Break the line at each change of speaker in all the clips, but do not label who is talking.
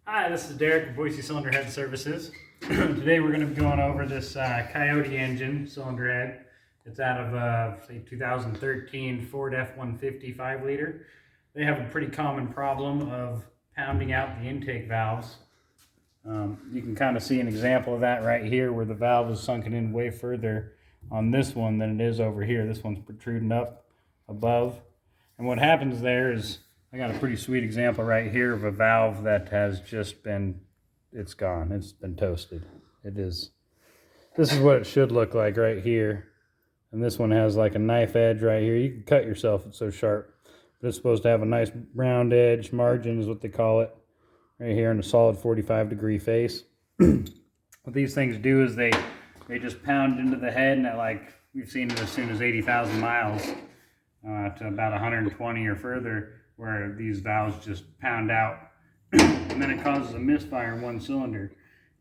Hi, this is Derek of Boise Cylinder Head Services. Today we're going to be going over this Coyote engine cylinder head. It's out of say 2013 Ford F-150 5-liter. They have a pretty common problem of pounding out the intake valves. You can kind of see an example of that right here where the valve is sunken in way further on this one than it is over here. This one's protruding up above. And what happens there is, I got a pretty sweet example right here of a valve that has just been, it's gone. It's been toasted. It is. This is what it should look like right here. And this one has like a knife edge right here. You can cut yourself, it's so sharp. But it's supposed to have a nice round edge, margin is what they call it, right here in a solid 45-degree face. What these things do is they just pound into the head, and like we've seen it as soon as 80,000 miles to about 120 or further, where these valves just pound out, and then it causes a misfire in one cylinder.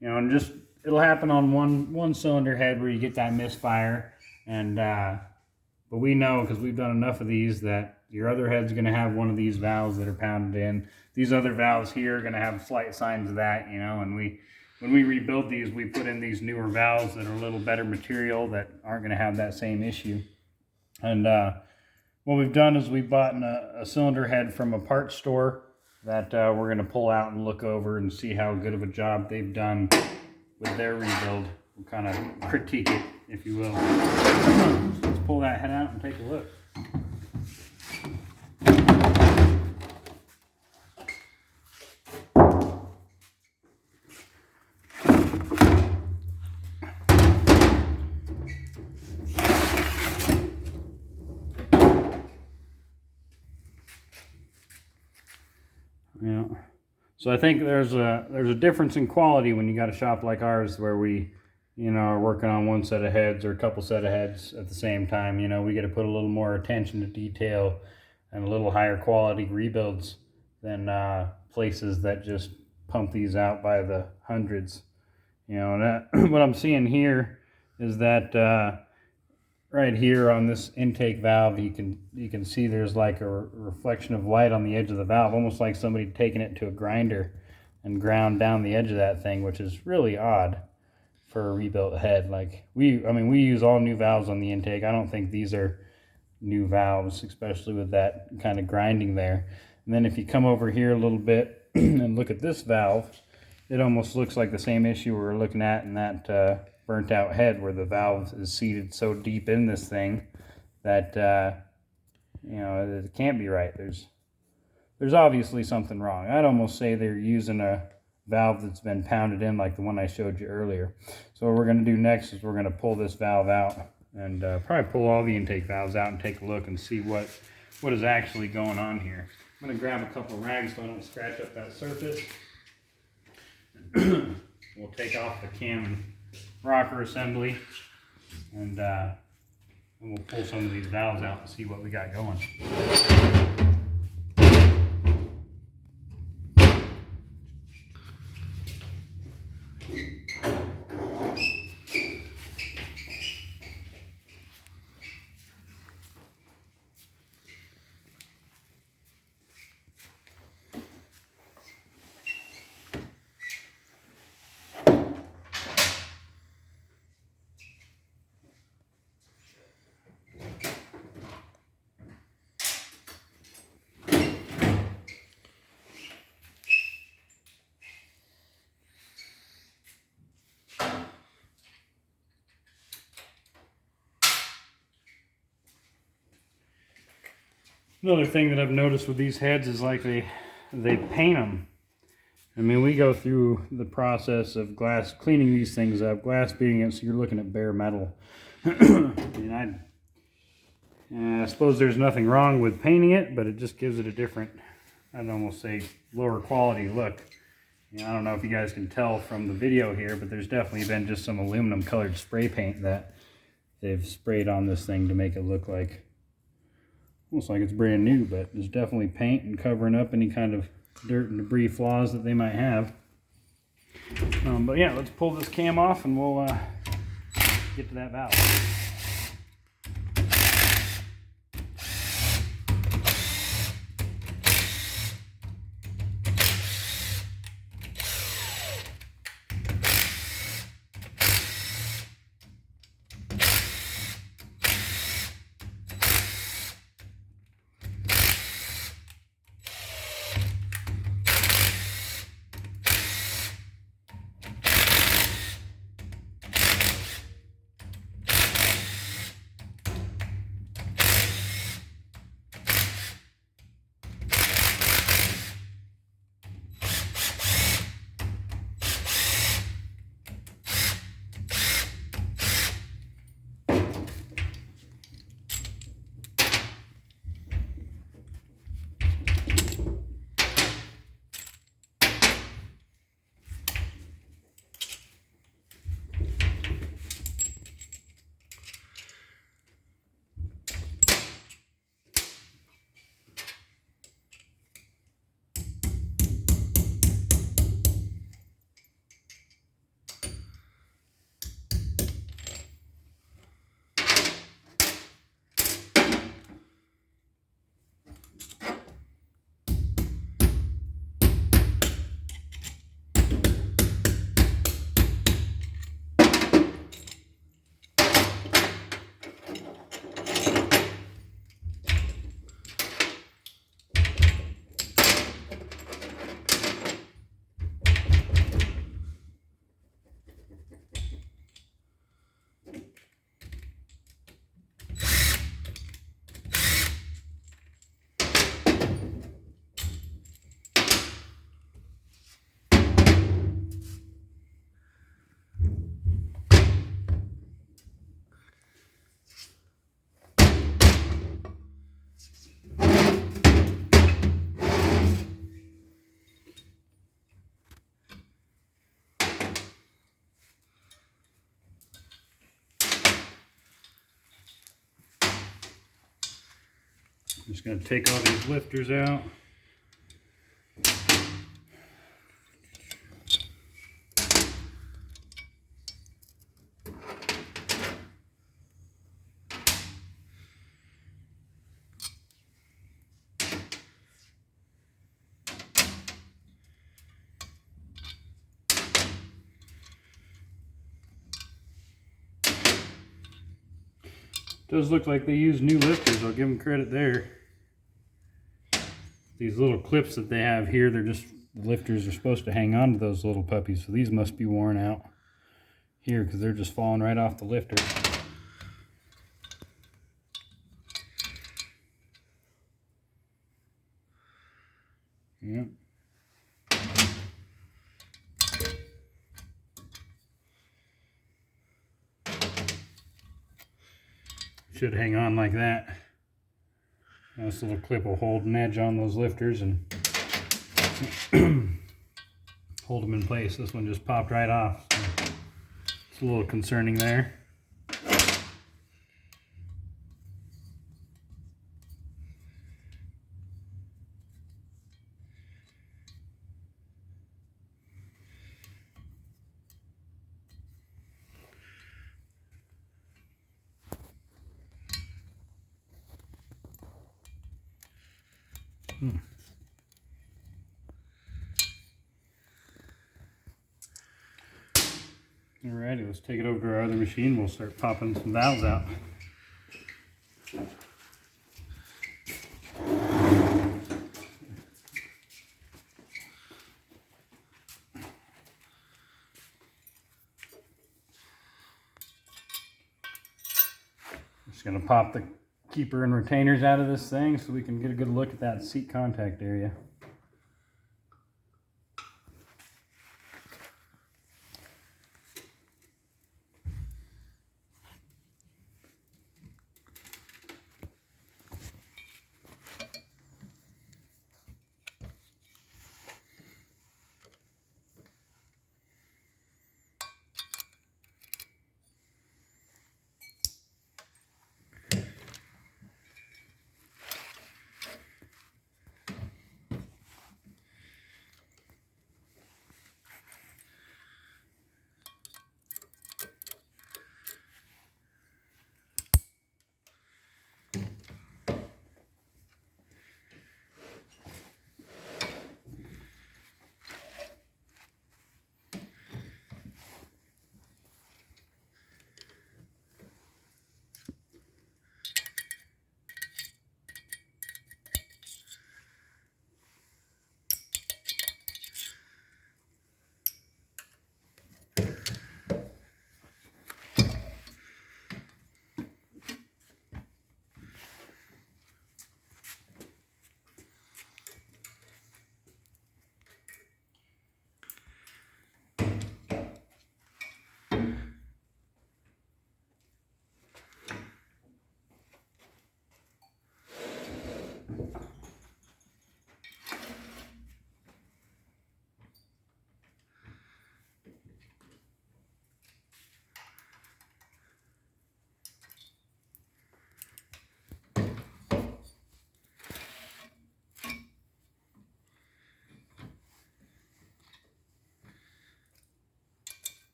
You know, and just it'll happen on one cylinder head where you get that misfire, and but we know, because we've done enough of these, that your other head's going to have one of these valves that are pounded in. These other valves here are going to have slight signs of that, you know. And when we rebuild these, we put in these newer valves that are a little better material that aren't going to have that same issue. And what we've done is we've bought a cylinder head from a parts store that we're going to pull out and look over and see how good of a job they've done with their rebuild. We'll kind of critique it, if you will. Let's pull that head out and take a look. Yeah, so I think there's a difference in quality when you got a shop like ours where we, you know, are working on one set of heads or a couple set of heads at the same time. You know, we get to put a little more attention to detail and a little higher quality rebuilds than places that just pump these out by the hundreds. You know, and that, what I'm seeing here is that right here on this intake valve, you can see there's like a reflection of light on the edge of the valve, almost like somebody taking it to a grinder and ground down the edge of that thing, which is really odd for a rebuilt head. Like we use all new valves on the intake. I don't think these are new valves, especially with that kind of grinding there. And then if you come over here a little bit and look at this valve, it almost looks like the same issue we're looking at in that burnt out head, where the valve is seated so deep in this thing that you know, it can't be right. There's obviously something wrong. I'd almost say they're using a valve that's been pounded in like the one I showed you earlier. So what we're going to do next is we're going to pull this valve out and probably pull all the intake valves out and take a look and see what is actually going on here. I'm going to grab a couple of rags so I don't scratch up that surface. We'll take off the cam and rocker assembly, and we'll pull some of these valves out and see what we got going. Another thing that I've noticed with these heads is like they paint them. I mean, we go through the process of cleaning these things up, glass beating it, so you're looking at bare metal. I mean, I suppose there's nothing wrong with painting it, but it just gives it a different, I'd almost say, lower quality look. You know, I don't know if you guys can tell from the video here, but there's definitely been just some aluminum colored spray paint that they've sprayed on this thing to make it look like, almost like it's brand new, but there's definitely paint and covering up any kind of dirt and debris flaws that they might have. But yeah, let's pull this cam off and we'll get to that valve. Just going to take all these lifters out. Does look like they use new lifters. I'll give them credit there. These little clips that they have here, they're just, the lifters are supposed to hang on to those little puppies, so these must be worn out here because they're just falling right off the lifter. Yep. Should hang on like that. This little clip will hold an edge on those lifters and hold them in place. This one just popped right off. So it's a little concerning there. Alrighty, let's take it over to our other machine. We'll start popping some valves out. Just going to pop the keeper and retainers out of this thing so we can get a good look at that seat contact area.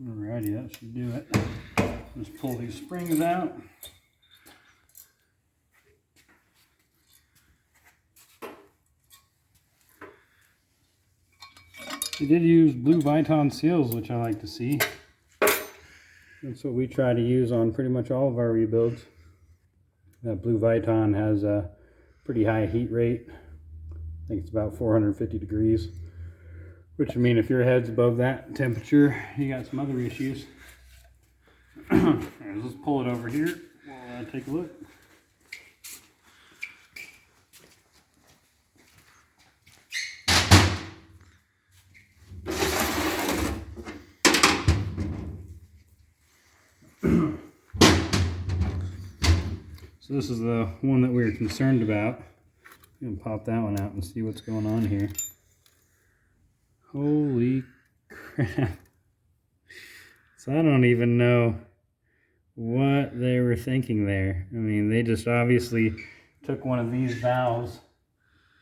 Alrighty, that should do it. Just pull these springs out. They did use blue Viton seals, which I like to see. That's what we try to use on pretty much all of our rebuilds. That blue Viton has a pretty high heat rate. I think it's about 450 degrees. Which, I mean, if your head's above that temperature, you got some other issues. Right, let's pull it over here. We'll take a look. So this is the one that we were concerned about. I'm going to pop that one out and see what's going on here. Holy crap. So I don't even know what they were thinking there. I mean, they just obviously took one of these valves,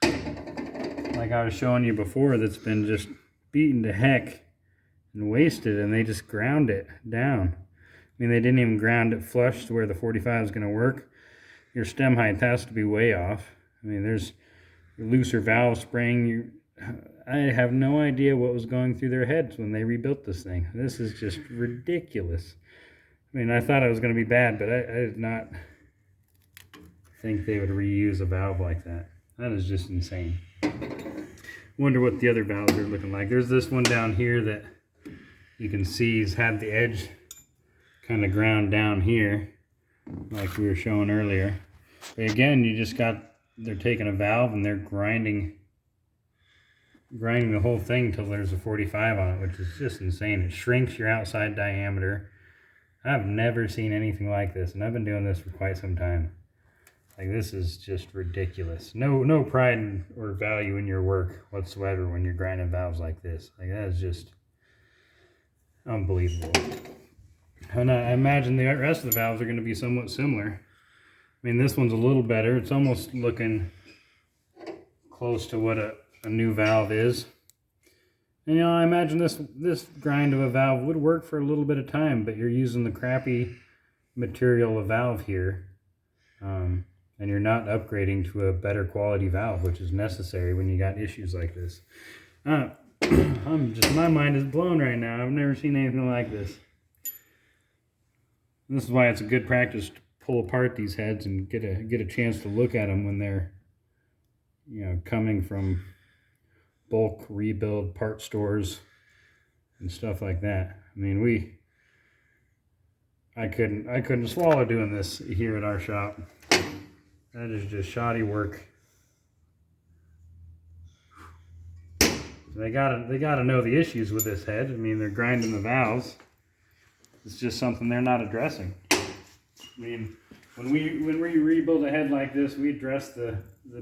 like I was showing you before, that's been just beaten to heck and wasted, and they just ground it down. I mean, they didn't even ground it flush to where the 45 is going to work. Your stem height has to be way off. I mean, there's looser valve spring. I have no idea what was going through their heads when they rebuilt this thing. This is just ridiculous. I mean, I thought it was going to be bad, but I did not think they would reuse a valve like that. That is just insane. Wonder what the other valves are looking like. There's this one down here that you can see has had the edge kind of ground down here, like we were showing earlier. But again, they're taking a valve and they're grinding the whole thing till there's a 45 on it, which is just insane. It shrinks your outside diameter. I've never seen anything like this, and I've been doing this for quite some time. Like, this is just ridiculous. No pride or value in your work whatsoever when you're grinding valves like this. Like, that is just unbelievable. And I imagine the rest of the valves are going to be somewhat similar. I mean, this one's a little better. It's almost looking close to what a new valve is. And, you know, I imagine this grind of a valve would work for a little bit of time, but you're using the crappy material of valve here, and you're not upgrading to a better quality valve, which is necessary when you got issues like this. My mind is blown right now. I've never seen anything like this. This is why it's a good practice to pull apart these heads and get a chance to look at them when they're, you know, coming from bulk rebuild part stores and stuff like that. I mean, I couldn't swallow doing this here at our shop. That is just shoddy work. They gotta know the issues with this head. I mean, they're grinding the valves. It's just something they're not addressing. I mean, when we rebuild a head like this, we address the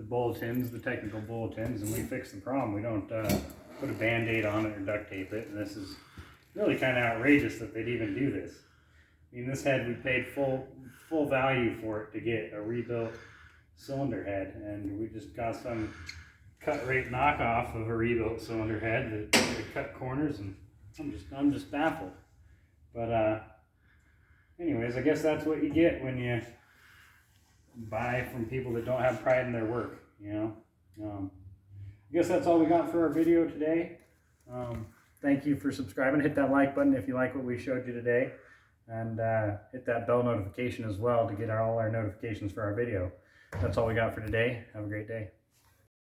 bulletins, the technical bulletins, and we fix the problem. We don't put a band-aid on it or duct tape it. And this is really kind of outrageous that they'd even do this. I mean, this head, we paid full value for it to get a rebuilt cylinder head, and we just got some cut rate knockoff of a rebuilt cylinder head that cut corners, and I'm just baffled. But anyways, I guess that's what you get when you buy from people that don't have pride in their work, you know. I guess that's all we got for our video today. Thank you for subscribing. Hit that like button if you like what we showed you today, and hit that bell notification as well to get all our notifications for our video. That's all we got for today. Have a great day.